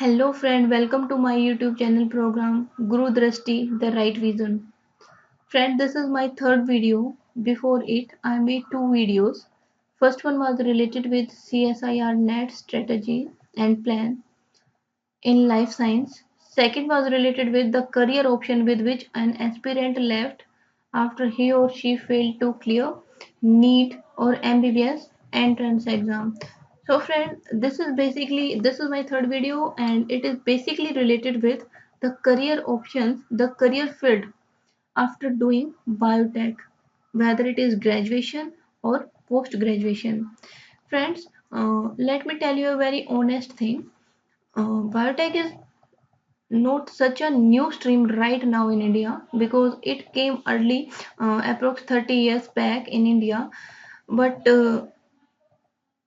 Hello friend, welcome to my YouTube channel program Guru Drashti, The Right Vision. Friend, this is my third video. Before it, I made two videos. First one was related with CSIR NET strategy and plan in life science. Second was related with the career option with which an aspirant left after he or she failed to clear NEET or MBBS entrance exam. So friend, this is my third video and it is basically related with the career options, the career field after doing biotech, whether it is graduation or post graduation. Friends, let me tell you a very honest thing. Biotech is not such a new stream right now in India because it came early, approx 30 years back in India. But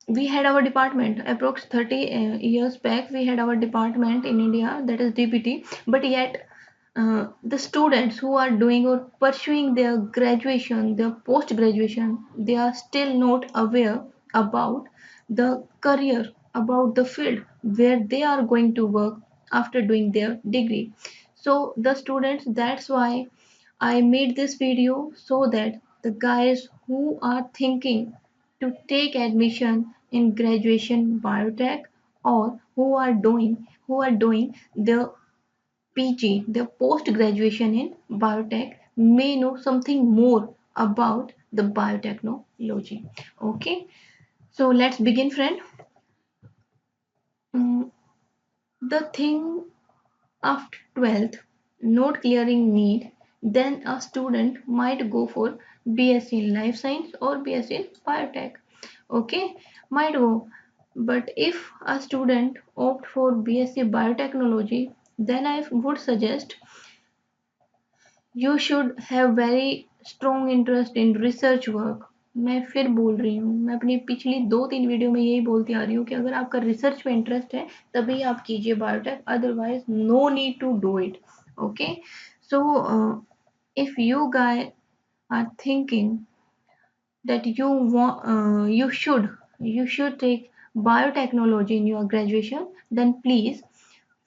we had our department approx 30 years back. We had our department in India, that is DPT. But yet, the students who are doing or pursuing their graduation, their post graduation, they are still not aware about the career, about the field where they are going to work after doing their degree. So the students, that's why I made this video, so that the guys who are thinking to take admission in graduation biotech, or who are doing the PG, the post graduation in biotech, may know something more about the biotechnology. Okay, so let's begin, friend. Mm, the thing after 12th, not clearing NEET, then a student might go for BSc in life science or BSc in biotech. Okay, might go. But if a student opt for BSc biotechnology, then I would suggest you should have very strong interest in research work. मैं फिर बोल रही हूँ, मैं अपनी पिछली 2-3 video में यही बोलती आ रही हूँ कि अगर आपका रिसर्च में इंटरेस्ट है तभी आप कीजिए biotech, otherwise no need to do it. Okay, so if you guys are thinking that you should take biotechnology in your graduation, then please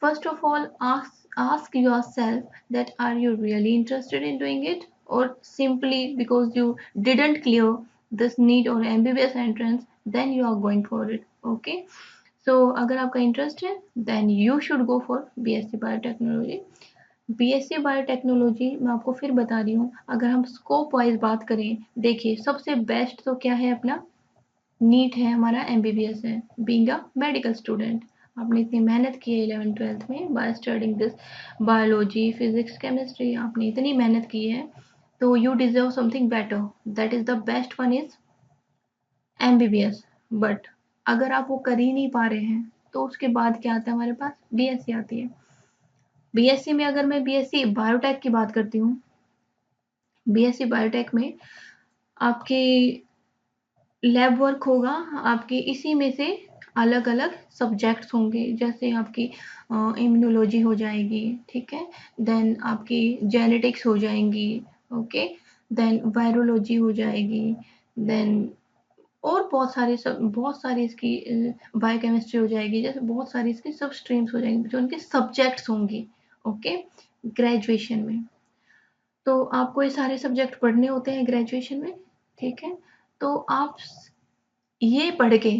first of all ask yourself that are you really interested in doing it, or simply because you didn't clear this NEET or MBBS entrance then you are going for it. Okay, so अगर आपका interest है then you should go for BSc biotechnology. BSc biotechnology मैं आपको फिर बता रही हूँ, अगर हम स्कोप वाइज बात करें, देखिए सबसे बेस्ट तो क्या है अपना नीट है, हमारा एमबीबीएस है. बीइंग अ मेडिकल स्टूडेंट, आपने इतनी मेहनत की है 11th-12th में by studying this biology physics chemistry, आपने इतनी मेहनत की है, तो you deserve something better. That is the best one is MBBS. But अगर आप वो कर ही नहीं पा रहे हैं तो उसके बाद क्या आता है हमारे पास, बीएससी आती है. बीएससी में अगर मैं बीएससी बायोटेक की बात करती हूँ, बीएससी बायोटेक में आपकी लैब वर्क होगा, आपके इसी में से अलग अलग सब्जेक्ट्स होंगे, जैसे आपकी इम्यूनोलॉजी हो जाएगी, ठीक है, देन आपकी जेनेटिक्स हो जाएंगी, ओके, देन वायरोलॉजी हो जाएगी, देन और बहुत सारी इसकी बायोकेमिस्ट्री हो जाएगी, जैसे बहुत सारी इसकी सब स्ट्रीम्स हो जाएंगी जो उनके सब्जेक्ट्स होंगी. ओके, ग्रेजुएशन में तो आपको ये सारे सब्जेक्ट पढ़ने होते हैं ग्रेजुएशन में, ठीक है. तो आप ये पढ़ के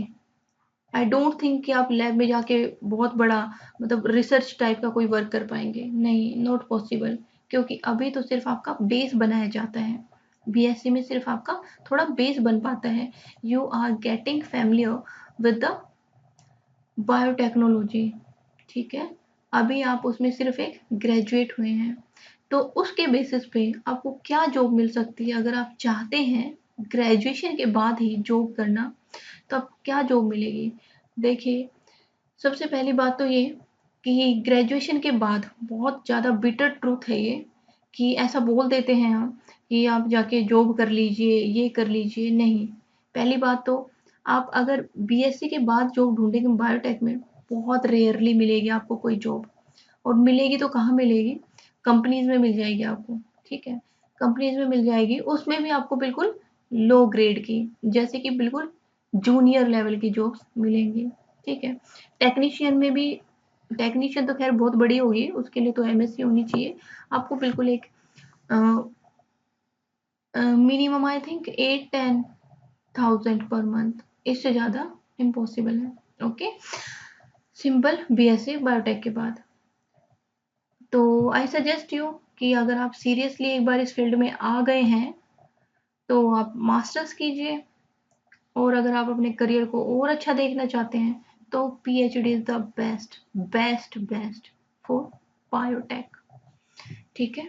आई डोंट थिंक कि आप लैब में जाके बहुत बड़ा मतलब रिसर्च टाइप का कोई वर्क कर पाएंगे. नहीं, नॉट पॉसिबल, क्योंकि अभी तो सिर्फ आपका बेस बनाया जाता है. बीएससी में सिर्फ आपका थोड़ा बेस बन पाता है. You are getting familiar with the biotechnology, ठीक है. अभी आप उसमें सिर्फ एक ग्रेजुएट हुए हैं, तो उसके बेसिस पे आपको क्या जॉब मिल सकती है. अगर आप चाहते हैं ग्रेजुएशन के बाद ही जॉब करना, तो आप क्या जॉब मिलेगी. देखिए, सबसे पहली बात तो ये कि ग्रेजुएशन के बाद बहुत ज़्यादा बिटर ट्रूथ है ये, कि ऐसा बोल देते हैं हम कि आप जाके जॉब कर लीजिए, ये कर लीजिए. नहीं, पहली बात तो आप अगर बीएससी के बाद जॉब ढूंढेंगे बायोटेक में, बहुत रेयरली मिलेगी आपको कोई जॉब. और मिलेगी तो कहाँ मिलेगी, कंपनीज में मिल जाएगी आपको, ठीक है, कंपनीज में मिल जाएगी. उसमें भी आपको बिल्कुल लो ग्रेड की, जैसे कि बिल्कुल जूनियर लेवल की जॉब्स मिलेंगी, ठीक है. टेक्नीशियन में भी टेक्नीशियन तो खैर बहुत बड़ी होगी, उसके लिए तो एमएससी होनी चाहिए। आपको बिल्कुल एक minimum I think 8-10,000 per month, इससे ज़्यादा इम्पॉसिबल है। ओके, सिंपल बीएससी बायोटेक के बाद। तो आई सजेस्ट यू कि अगर आप सीरियसली एक बार इस फील्ड में आ गए हैं तो आप मास्टर्स कीजिए, और अगर आप अपने करियर को और अच्छा देखना चाहते हैं तो PhD is the best best best for biotech. ठीक है,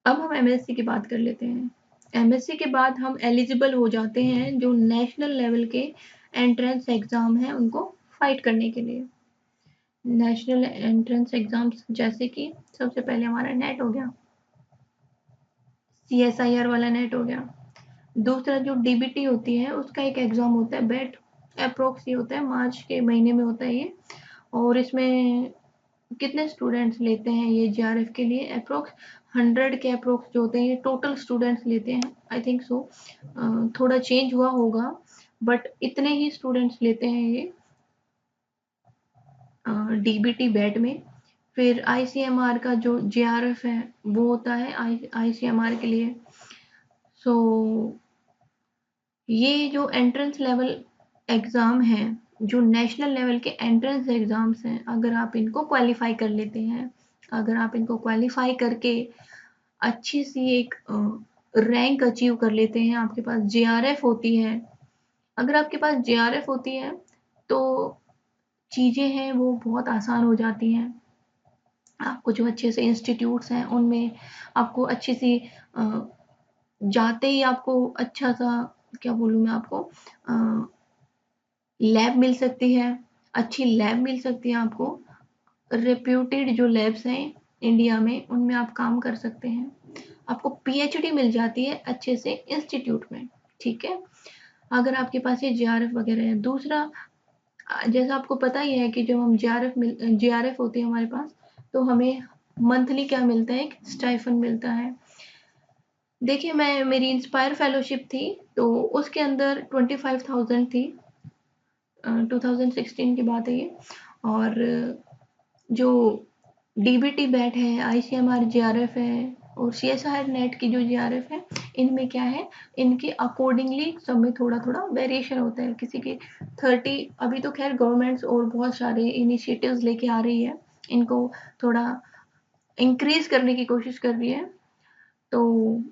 अब हम एमएससी की बात कर लेते हैं। एमएससी के बाद हम एलिजिबल हो जाते हैं जो नेशनल लेवल के एंट्रेंस एग्जाम हैं उनको फाइट करने के लिए। नेशनल एंट्रेंस एग्जाम्स जैसे कि सबसे पहले हमारा नेट हो गया, सीएसआईआर वाला नेट हो गया। दूसरा जो डीबीटी होती है उसका एक एग्जाम होता है बेट, अप्रोक्स ये होता है मार्च के महीने में होता है ये। और इसमें कितने स्टूडेंट्स लेते हैं ये जीआरएफ के लिए? अप्रोक्स 100 के अप्रोक्स जो होते हैं ये टोटल स्टूडेंट्स लेते हैं, आई थिंक सो। थोड़ा चेंज हुआ होगा बट इतने ही स्टूडेंट्स लेते हैं ये डीबीटी बैट में। फिर आईसीएमआर का जो जेआरएफ है वो होता है आईसीएमआर के लिए। सो ये जो एंट्रेंस लेवल एग्ज़ाम है, जो नेशनल लेवल के एंट्रेंस एग्ज़ाम्स हैं, अगर आप इनको क्वालिफाई कर लेते हैं, अगर आप इनको क्वालिफाई करके अच्छी सी एक रैंक अचीव कर लेते हैं, आपके पास जेआरएफ होती है। अगर आपके पास जेआरएफ होती है तो चीज़ें हैं वो बहुत आसान हो जाती हैं। आपको जो अच्छे से इंस्टीट्यूट्स हैं उनमें आपको अच्छी सी जाते ही आपको अच्छा सा, क्या बोलूँ मैं आपको, लैब मिल सकती है, अच्छी लैब मिल सकती है आपको। रेप्यूटेड जो लैब्स हैं इंडिया में उनमें आप काम कर सकते हैं। आपको पीएचडी मिल जाती है अच्छे से इंस्टीट्यूट में। ठीक है, अगर आपके पास ये जेआरएफ वगैरह है। दूसरा, जैसा आपको पता ही है कि जब हम जेआरएफ होती है हमारे पास तो हमें मंथली क्या मिलता है? एक स्टाइफन मिलता है। देखिए, मैं मेरी इंस्पायर फेलोशिप थी तो उसके अंदर 25,000 थी। 2016 की बात है ये। और जो डीबीटी बैट है, आईसीएमआर जेआरएफ है और सीएसआईआर नेट की जो जेआरएफ है, इनमें क्या है, इनके अकॉर्डिंगली सब में थोड़ा थोड़ा वेरिएशन होता है। किसी के 30, अभी तो खैर गवर्नमेंट्स और बहुत सारे इनिशिएटिव्स लेके आ रही है, इनको थोड़ा इंक्रीज करने की कोशिश कर रही है, तो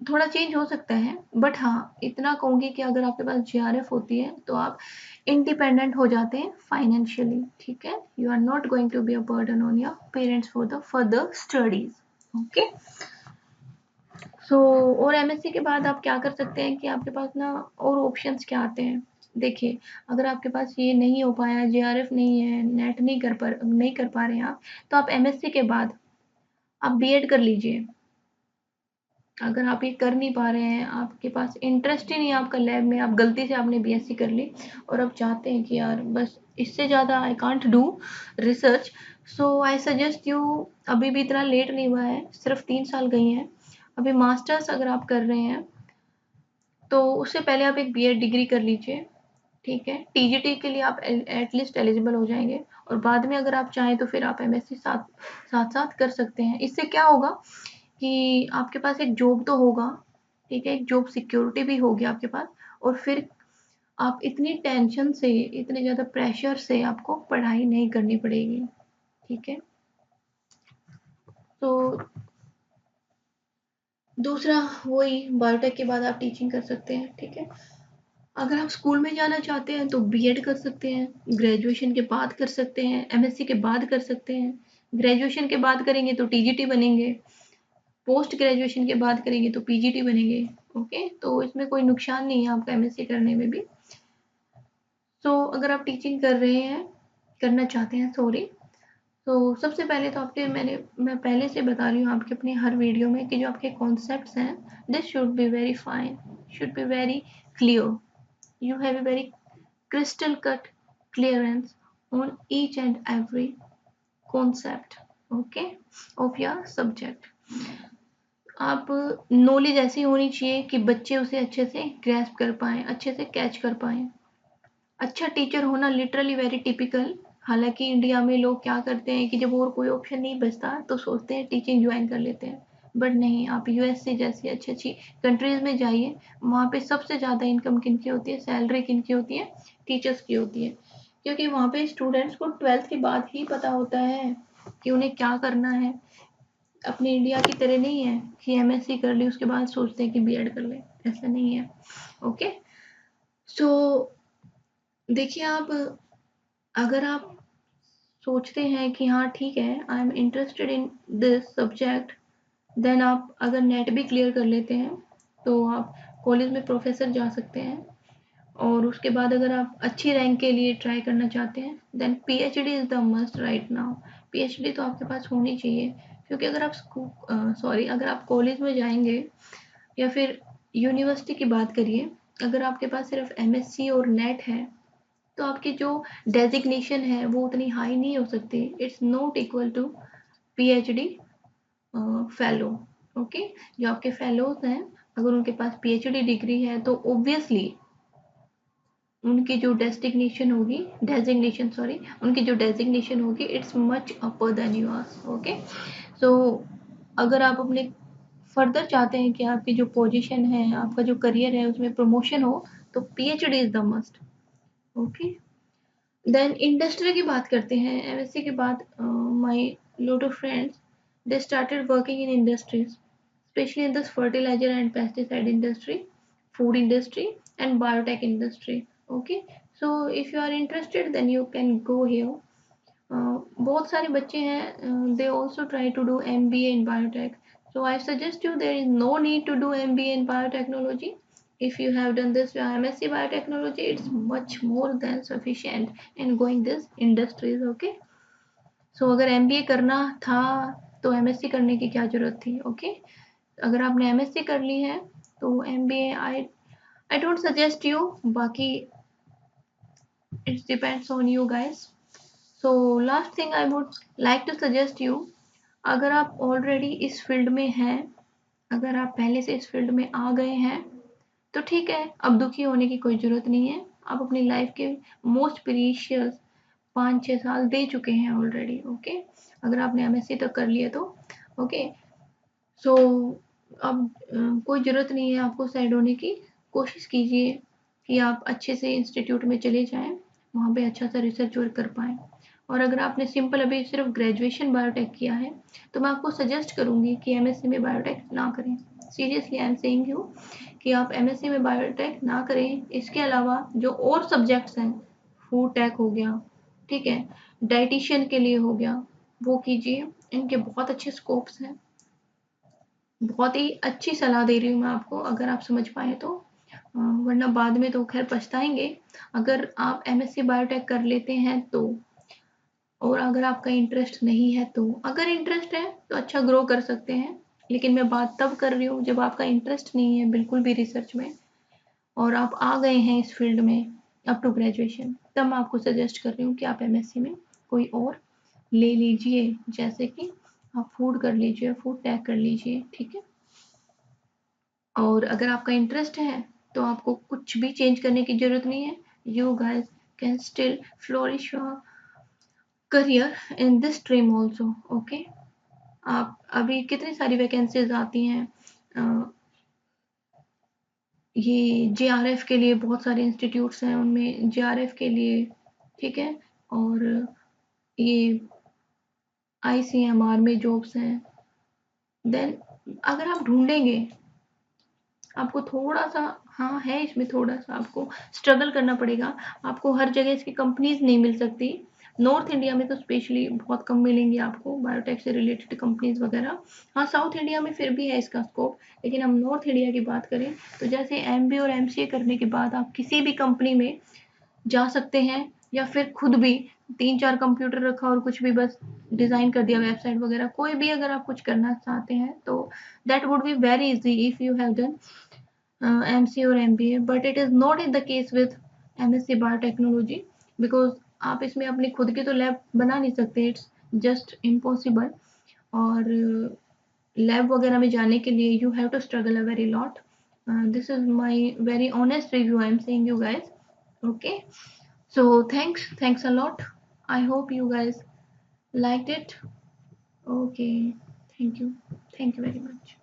थोड़ा चेंज हो सकता है। बट हाँ, इतना कहूँगी कि अगर आपके पास जेआरएफ होती है तो आप इंडिपेंडेंट हो जाते हैं फाइनेंशियली। ठीक है, you are not going to be a burden on your parents for the further studies. Okay, so और एमएससी के बाद आप क्या कर सकते हैं कि आपके पास ना और ऑप्शंस क्या आते हैं। देखिए, अगर आपके पास ये नहीं हो पाया, जेआरएफ नहीं है, नेट नहीं कर पा रहे हैं आप, तो आप एमएससी के बाद आप बीएड कर लीजिए। अगर आप ये कर नहीं पा रहे हैं, आपके पास इंटरेस्ट ही नहीं है आपका लैब में, आप गलती से आपने बीएससी कर ली और अब चाहते हैं कि यार बस इससे ज़्यादा I can't do research, so I suggest you, अभी भी इतना लेट नहीं हुआ है, सिर्फ 3 साल गई हैं अभी। मास्टर्स अगर आप कर रहे हैं तो उससे पहले आप एक बीएड डिग्री कर लीजिए। ठीक है, टीजीटी के लिए आप एटलीस्ट एलिजिबल हो जाएंगे, और बाद में अगर आप चाहें तो फिर आप एमएससी साथ साथ साथ कर सकते हैं। इससे क्या होगा कि आपके पास एक जॉब तो होगा, ठीक है, एक जॉब सिक्योरिटी भी होगी आपके पास, और फिर आप इतनी टेंशन से, इतने ज़्यादा प्रेशर से आपको पढ़ाई नहीं करनी पड़ेगी। ठीक है, तो दूसरा वही, बायोटेक के बाद आप टीचिंग कर सकते हैं। ठीक है, अगर आप स्कूल में जाना चाहते हैं तो बीएड कर सकते हैं, ग्रेजुएशन के बाद कर सकते हैं, एमएससी के बाद कर सकते हैं। ग्रेजुएशन के बाद करेंगे तो टीजीटी बनेंगे, पोस्ट ग्रेजुएशन के बाद करेंगे तो पीजीटी बनेंगे। ओके, तो इसमें कोई नुकसान नहीं है आपका एमएससी करने में भी। तो अगर आप टीचिंग कर रहे हैं, करना चाहते हैं, सॉरी, तो सबसे पहले तो आपके मैं पहले से बता रही हूँ आपके अपने हर वीडियो में कि जो आपके कॉन्सेप्ट्स हैं, this should be very fine, should be very clear, you have a very crystal cut clearance on each and every concept, okay, of your subject। आप नॉलेज ऐसी होनी चाहिए कि बच्चे उसे अच्छे से ग्रैस्प कर पाएँ, अच्छे से कैच कर पाएँ। अच्छा टीचर होना लिटरली वेरी टिपिकल, हालांकि इंडिया में लोग क्या करते हैं कि जब और कोई ऑप्शन नहीं बचता तो सोचते हैं टीचिंग ज्वाइन कर लेते हैं, बट नहीं, आप यूएसए जैसी अच्छी अच्छी कंट्रीज में जाइए, वहाँ पे सबसे ज़्यादा इनकम किनकी होती है, सैलरी किनकी होती है, टीचर्स की होती है, क्योंकि वहाँ पे स्टूडेंट्स को 12th के बाद ही पता होता है कि उन्हें क्या करना है। अपने इंडिया की तरह नहीं है कि एमएससी कर ली उसके बाद सोचते हैं कि बीएड कर ले, ऐसा नहीं है। ओके, सो देखिए, आप अगर आप सोचते हैं कि हाँ ठीक है, I am interested in this subject, then आप अगर नेट भी क्लियर कर लेते हैं तो आप कॉलेज में प्रोफेसर जा सकते हैं। और उसके बाद अगर आप अच्छी रैंक के लिए ट्राई करना चाहते हैं, then PhD is the must right now. PhD तो आपके पास होनी चाहिए, क्योंकि अगर आप अगर आप कॉलेज में जाएंगे या फिर यूनिवर्सिटी की बात करिए, अगर आपके पास सिर्फ एमएससी और नेट है तो आपकी जो डेजिग्नेशन है वो उतनी हाई नहीं हो सकती। It's not equal to PhD fellow. Okay, जो आपके फेलोज हैं, अगर उनके पास पीएचडी डिग्री है तो ऑब्वियसली उनकी जो डेजिग्नेशन होगी it's much upper than yours. Okay, so अगर आप अपने फर्दर चाहते हैं कि आपकी जो पोजीशन है, आपका जो करियर है उसमें प्रमोशन हो, तो PhD is the must. Okay, then industry की बात करते हैं। एमएससी के बाद my lot of friends, they started working in industries, especially in this fertilizer and pesticide industry, food industry and biotech industry. Okay, so if you are interested then you can go here. बहुत सारे बच्चे हैं, they also try to do MBA in biotech. So I suggest you, there is no need to do MBA in biotechnology. If you have done this MSc biotechnology, it's much more than sufficient in going this industries. Okay, so अगर MBA करना था तो MSc करने की क्या जरूरत थी। Okay, अगर आपने MSc कर ली है तो MBA I don't suggest you, बाकी it depends on you guys. So last thing I would like to suggest you, अगर आप ऑलरेडी इस फील्ड में हैं, अगर आप पहले से इस फील्ड में आ गए हैं तो ठीक है, अब दुखी होने की कोई ज़रूरत नहीं है। आप अपनी लाइफ के मोस्ट प्रीशियस 5-6 साल दे चुके हैं ऑलरेडी। ओके, अगर आपने एमएससी तक कर लिया तो ओके, सो अब कोई ज़रूरत नहीं है आपको साइड होने की। कोशिश कीजिए कि आप अच्छे से इंस्टीट्यूट में चले जाएं, वहाँ पे अच्छा सा रिसर्च वर्क कर पाएँ। और अगर आपने सिंपल अभी सिर्फ ग्रेजुएशन बायोटेक किया है तो मैं आपको सजेस्ट करूँगी कि एमएससी में बायोटेक ना करें। Seriously I am saying you कि आप एमएससी में बायोटेक ना करें। इसके अलावा जो और सब्जेक्ट्स हैं, फूड टेक हो गया, ठीक है, डाइटिशियन के लिए हो गया, वो कीजिए, इनके बहुत अच्छे स्कोप्स हैं। बहुत ही अच्छी सलाह दे रही हूँ मैं आपको, अगर आप समझ पाए तो, वरना बाद में तो खैर पछताएंगे। अगर आप एमएससी बायोटेक कर लेते हैं तो, और अगर आपका इंटरेस्ट नहीं है तो, अगर इंटरेस्ट है तो अच्छा ग्रो कर सकते हैं, लेकिन मैं बात तब कर रही हूँ जब आपका इंटरेस्ट नहीं है बिल्कुल भी रिसर्च में और आप आ गए हैं इस फील्ड में अप टू ग्रेजुएशन, तब मैं आपको सजेस्ट कर रही हूँ कि आप एमएससी में कोई और ले लीजिए, जैसे कि आप फूड कर लीजिए, फूड टेक कर लीजिए, ठीक है। और अगर आपका इंटरेस्ट है तो आपको कुछ भी चेंज करने की ज़रूरत नहीं है। You guys can still flourish your career in this stream also. Okay, आप अभी कितनी सारी वैकेंसीज आती हैं, ये जेआरएफ के लिए बहुत सारे इंस्टीट्यूट्स हैं, उनमें जेआरएफ के लिए, ठीक है, और ये आईसीएमआर में जॉब्स हैं। देन अगर आप ढूंढेंगे, आपको थोड़ा सा, हाँ है इसमें थोड़ा सा आपको स्ट्रगल करना पड़ेगा, आपको हर जगह इसकी कंपनीज नहीं मिल सकती। नॉर्थ इंडिया में तो स्पेशली बहुत कम मिलेंगी आपको बायोटेक से रिलेटेड कंपनीज वगैरह। हाँ, साउथ इंडिया में फिर भी है इसका स्कोप, लेकिन हम नॉर्थ इंडिया की बात करें तो जैसे एमबीए और एमसीए करने के बाद आप किसी भी कंपनी में जा सकते हैं, या फिर खुद भी 3-4 कंप्यूटर रखा और कुछ भी बस डिज़ाइन कर दिया, वेबसाइट वगैरह, कोई भी अगर आप कुछ करना चाहते हैं तो that would be very easy if you have done MCA और MBA, but it is not in the case with MSc biotechnology, because आप इसमें अपनी खुद की तो लैब बना नहीं सकते, इट्स जस्ट इम्पॉसिबल। और लैब वगैरह में जाने के लिए you have to struggle a very lot. This is my very honest review I am saying you guys. Okay, so thanks a lot. I hope you guys liked it. Okay, thank you. Thank you very much.